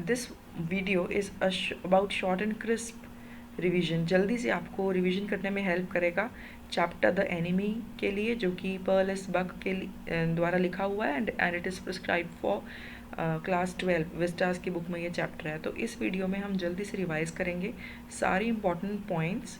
This video is about short and crisp revision. जल्दी से आपको रिवीजन करने में हेल्प करेगा चैप्टर द एनिमी के लिए, जो कि पर्ल एस बक के द्वारा लिखा हुआ है and it is prescribe for class 12 Vistas की बुक में ये चैप्टर है। तो इस वीडियो में हम जल्दी से रिवाइज करेंगे सारी इंपॉर्टेंट पॉइंट्स,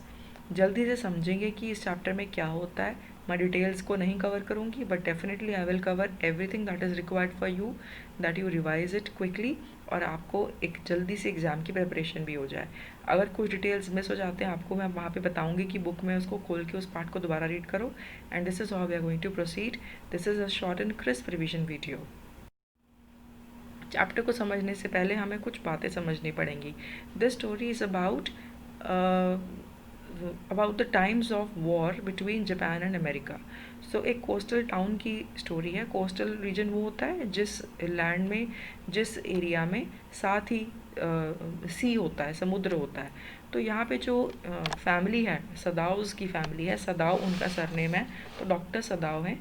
जल्दी से समझेंगे कि इस चैप्टर में क्या होता है। मैं डिटेल्स को नहीं कवर करूँगी, but definitely I will cover everything that is required for you, that you revise it quickly, और आपको एक जल्दी से एग्ज़ाम की प्रिपरेशन भी हो जाए। अगर कुछ डिटेल्स मिस हो जाते हैं आपको, मैं वहाँ पे बताऊँगी कि बुक में उसको खोल के उस पार्ट को दोबारा रीड करो। And this is how we are going to proceed. This is a short and crisp revision video. Chapter को समझने से पहले हमें कुछ बातें समझनी पड़ेंगी। This story is about the times of war between Japan and America. So एक कोस्टल टाउन की स्टोरी है। कोस्टल रीजन वो होता है जिस लैंड में, जिस एरिया में साथ ही सी होता है, समुद्र होता है। तो यहाँ पे जो फैमिली है, सदाउज़ की फैमिली है, सदाओ उनका सरनेम है, तो डॉक्टर सदाओ हैं।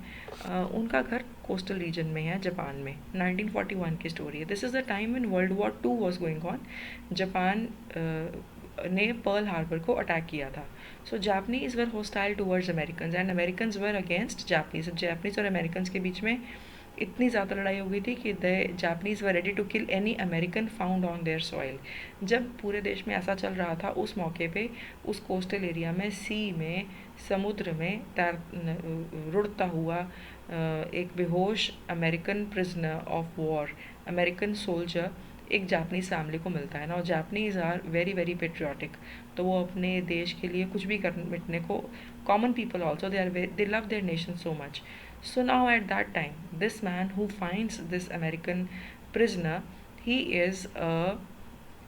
उनका घर कोस्टल रीजन में है जापान में। 1941 की स्टोरी है। This is the time in world war 2 was going on. Japan ने पर्ल हार्बर को अटैक किया था। So Japanese were hostile towards American and American were against Japanese. Japanese और अमेरिकन के बीच में इतनी ज़्यादा लड़ाई हो गई थी कि the Japanese were ready to kill any American found on their soil. जब पूरे देश में ऐसा चल रहा था, उस मौके पे उस कोस्टल एरिया में, सी में, समुद्र में रुड़ता हुआ एक बेहोश American prisoner of war, American soldier एक जापनीज़ फैमिली को मिलता है ना। और Japanese are very very patriotic, तो वो अपने देश के लिए कुछ भी कर मिटने को, common people also they love there nation so much. So now at that time, this man who finds this American prisoner, he is a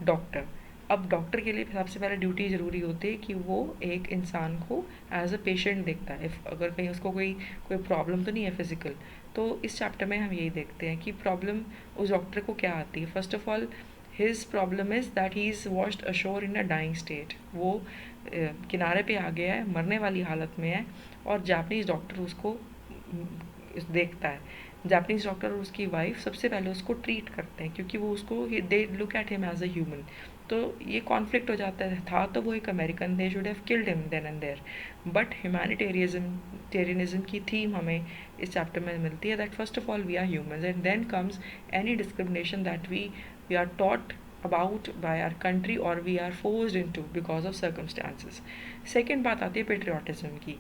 doctor. अब डॉक्टर के लिए सबसे पहले ड्यूटी ज़रूरी होती है कि वो एक इंसान को एज अ पेशेंट देखता है। अगर कहीं उसको कोई कोई प्रॉब्लम तो नहीं है फिज़िकल, तो इस चैप्टर में हम यही देखते हैं कि प्रॉब्लम उस डॉक्टर को क्या आती है। First of all his problem is that he is washed ashore in a dying state. वो किनारे पे आ गया है, मरने वाली हालत में है, और जापनीज़ डॉक्टर उसको देखता है। जापनीज़ डॉक्टर और उसकी वाइफ सबसे पहले उसको ट्रीट करते हैं, क्योंकि वो उसको, they look at him as a human. तो ये कॉन्फ्लिक्ट हो जाता है। था तो वो एक American, they should have killed him then and there. But humanitarianism की थीम हमें इस चैप्टर में मिलती है, that first of all we are humans and then comes any discrimination that we are taught about by our country or we are forced into because of circumstances. Second बात आती है patriotism की।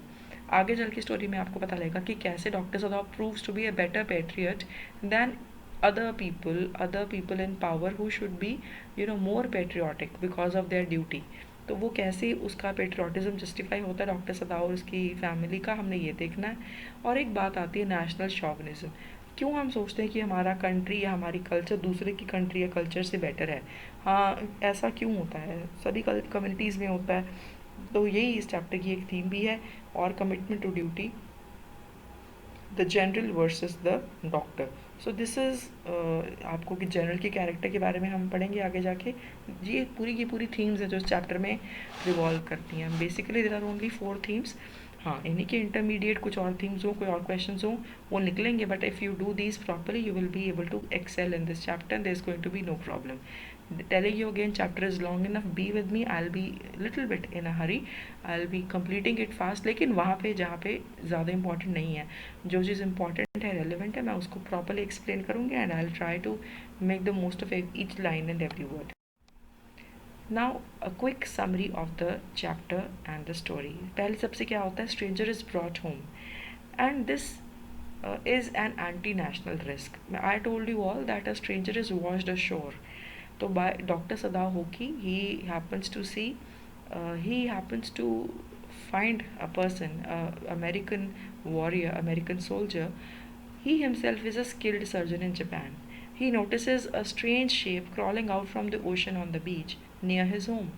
आगे चल की स्टोरी में आपको पता लगेगा कि कैसे doctor Sadao proves to be a better patriot than other people in power who should be more patriotic because of their duty. तो वो कैसे उसका पेट्रियाटिज्म जस्टिफाई होता है डॉक्टर सदाव और उसकी फैमिली का, हमने ये देखना है। और एक बात आती है नेशनल शॉविनिज्म। क्यों हम सोचते हैं कि हमारा कंट्री या हमारी कल्चर दूसरे की कंट्री या कल्चर से बेटर है? हाँ, ऐसा क्यों होता है? सभी कम्युनिटीज़ में होता है। तो यही इस चैप्टर की एक थीम भी है। और commitment to duty, the general versus the doctor. So this is, आपको कि जनरल के कैरेक्टर के बारे में हम पढ़ेंगे आगे जाके। ये पूरी की पूरी थीम्स है जो इस चैप्टर में रिवॉल्व करती हैं। Basically there are only 4 themes. हाँ, इन्हीं के इंटरमीडिएट कुछ और थीम्स हो, कोई और क्वेश्चन हो, वो निकलेंगे, but if you do these properly you will be able to excel in this chapter and there is going to be no problem. Telling you again, chapter is long enough, be with me, I'll be little bit in a hurry, I'll be completing it fast. लेकिन वहाँ पे जहाँ पे ज़्यादा important नहीं है, जो चीज़ important है, relevant है, मैं उसको properly explain करूँगी and I'll try to make the most of each line and every word. Now a quick summary of the chapter and the story. पहले सबसे क्या होता है, stranger is brought home and this is an anti-national risk. I told you all that a stranger is washed ashore. तो by Dr. Sada Hoki, he happens to find a person, American warrior, American soldier. He himself is a skilled surgeon in Japan. He notices a strange shape crawling out from the ocean on the beach near his home.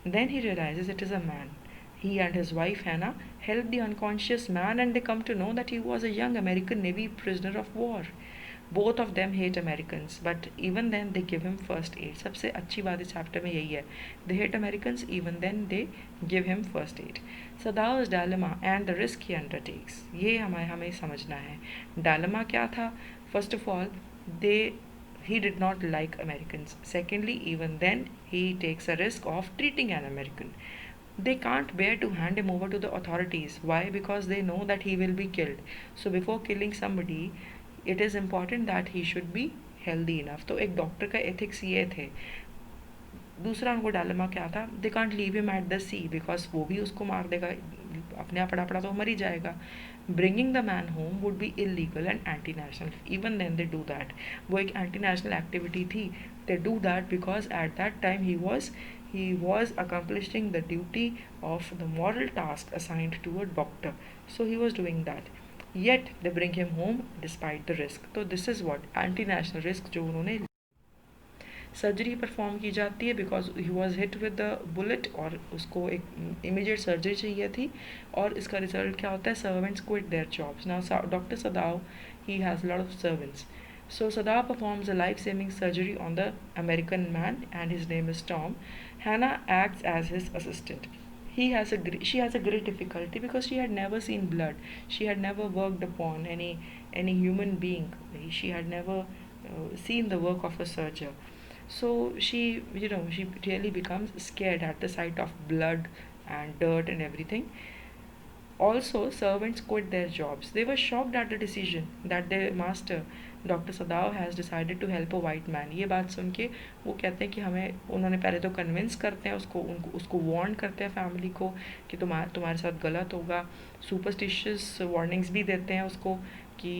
Then he realizes it is a man. He and his wife Hannah help the unconscious man and they come to know that he was a young American Navy prisoner of war. Both of them hate Americans, but even then they give him first aid. सबसे अच्छी बात इस chapter में यही है, they hate Americans, even then they give him first aid. Sadao's dilemma and the risk he undertakes, ये हमें समझना है. Dilemma क्या था? First of all, they he did not like Americans. Secondly, even then, he takes a risk of treating an American. They can't bear to hand him over to the authorities. Why? Because they know that he will be killed. So before killing somebody, it is important that he should be healthy enough. तो एक doctor का ethics ये थे. दूसरा उनको dilemma क्या था, they can't leave him at the sea because वो भी उसको मार देगा, अपने आप पड़ा पड़ा तो मर ही जाएगा. Bringing the man home would be illegal and anti national. Even then they do that. वो एक एंटी नेशनल एक्टिविटी थी. They do that because at that time he was accomplishing the duty of the moral task assigned to a doctor. So he was doing that. Yet they bring him home despite the risk. So this is what anti-national risk जो उन्होंने. Surgery perform की जाती है because he was hit with the bullet और उसको एक immediate surgery चाहिए थी. और इसका रिजल्ट क्या होता है, servants quit their jobs. Now doctor सदाव, he has lot of servants. So Sadao performs a life-saving surgery on the American man, and his name is Tom. Hannah acts as his assistant. She has a great difficulty because she had never seen blood. She had never worked upon any human being. She had never seen the work of a surgeon. So she really becomes scared at the sight of blood and dirt and everything. Also, servants quit their jobs. They were shocked at the decision that their master, Dr. Sadao, has decided to help a white man. ये बात सुन के वो कहते हैं कि हमें, उन्होंने पहले तो कन्विंस करते हैं उसको वार्न करते हैं फैमिली को कि तुम्हारे साथ गलत होगा. सुपरस्टिशियस वार्निंग्स भी देते हैं उसको कि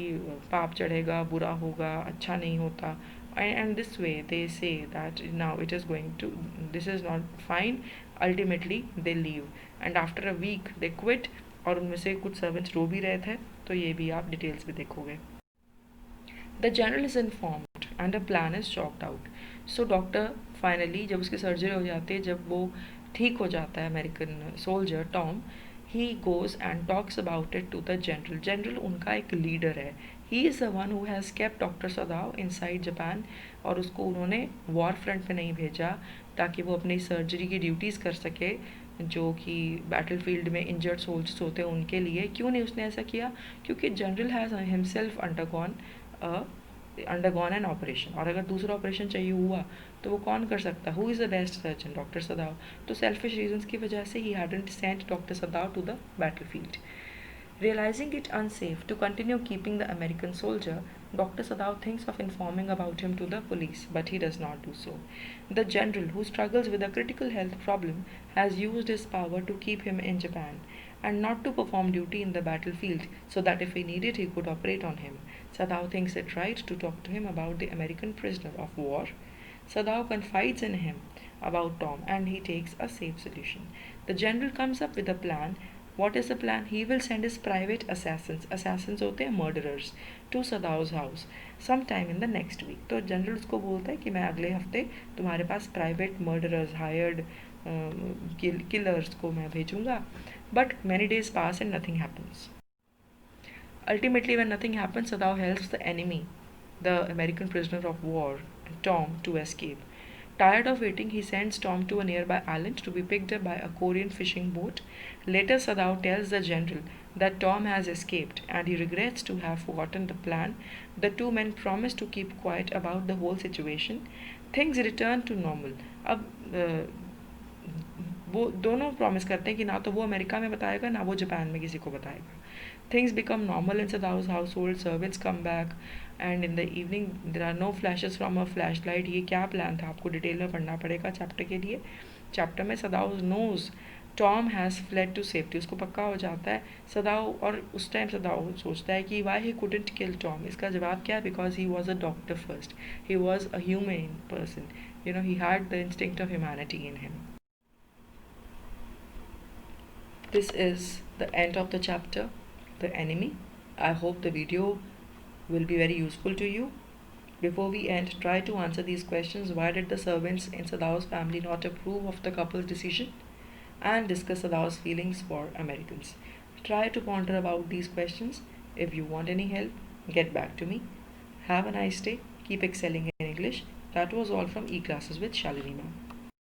पाप चढ़ेगा, बुरा होगा, अच्छा नहीं होता. And this way they say that now this is not fine. Ultimately they leave, and after a week they quit. और उनमें से कुछ सर्वेंट्स रो भी रहे थे, तो ये भी आप डिटेल्स में देखोगे. The general is informed and the plan is choked out. So doctor finally जब उसकी सर्जरी हो जाती है, जब वो ठीक हो जाता है American soldier Tom, he goes and talks about it to the general. General उनका एक लीडर है. He is the one who has kept doctor Sadao inside Japan. और उसको उन्होंने वॉर फ्रंट पे नहीं भेजा ताकि वो अपनी सर्जरी की ड्यूटीज़ कर सके जो कि बैटल फील्ड में इंजर्ड सोल्जर्स होते हैं उनके लिए. क्यों नहीं उसने ऐसा किया? क्योंकि general has himself undergone an operation. और अगर दूसरा ऑपरेशन चाहिए हुआ तो वो कौन कर सकता? Who is the best surgeon? Doctor Sadao. तो सेल्फिश रीजंस की वजह से ही hadn't sent doctor Sadao to the battlefield. Realizing it unsafe to continue keeping the American soldier, Dr. Sadao thinks of informing about him to the police, but he does not do so. The general, who struggles with a critical health problem, has used his power to keep him in Japan and not to perform duty in the battlefield, so that if he needed, he could operate on him. Sadao thinks it right to talk to him about the American prisoner of war. Sadao confides in him about Tom, and he takes a safe solution. The general comes up with a plan. What is the plan? He will send his private assassins होते हैं murderers, to Sadao's house sometime in the next week. तो general उसको बोलता है कि मैं अगले हफ्ते तुम्हारे पास प्राइवेट मर्डरर्स, हायर्ड किलर्स को मैं भेजूंगा. But many days pass and nothing happens. Ultimately, when nothing happens, Sadao helps the enemy, the American prisoner of war, Tom, to escape. Tired of waiting, he sends Tom to a nearby island to be picked up by a Korean fishing boat. Later, Sadao tells the general that Tom has escaped and he regrets to have forgotten the plan. The two men promise to keep quiet about the whole situation. Things return to normal. अब वो दोनों promise करते हैं कि ना तो वो America में बताएगा ना वो जापान में किसी को बताएगा. Things become normal in Sadao's household. Servants come back, and in the evening there are no flashes from a flashlight. ये क्या प्लान था आपको डिटेल में पढ़ना पड़ेगा चैप्टर के लिए. चैप्टर में Sadao knows Tom has fled to safety. उसको पक्का हो जाता है Sadao. और उस टाइम Sadao सोचता है कि why he couldn't kill Tom. इसका जवाब क्या है? Because he was a doctor first. He was a humane person. He had the instinct of humanity in him. This is the end of the chapter, The Enemy. I hope the video will be very useful to you. Before we end, try to answer these questions. Why did the servants in Sadao's family not approve of the couple's decision? And discuss Sadao's feelings for Americans. Try to ponder about these questions. If you want any help, get back to me. Have a nice day. Keep excelling in English. That was all from E-Classes with Shalini ma'am.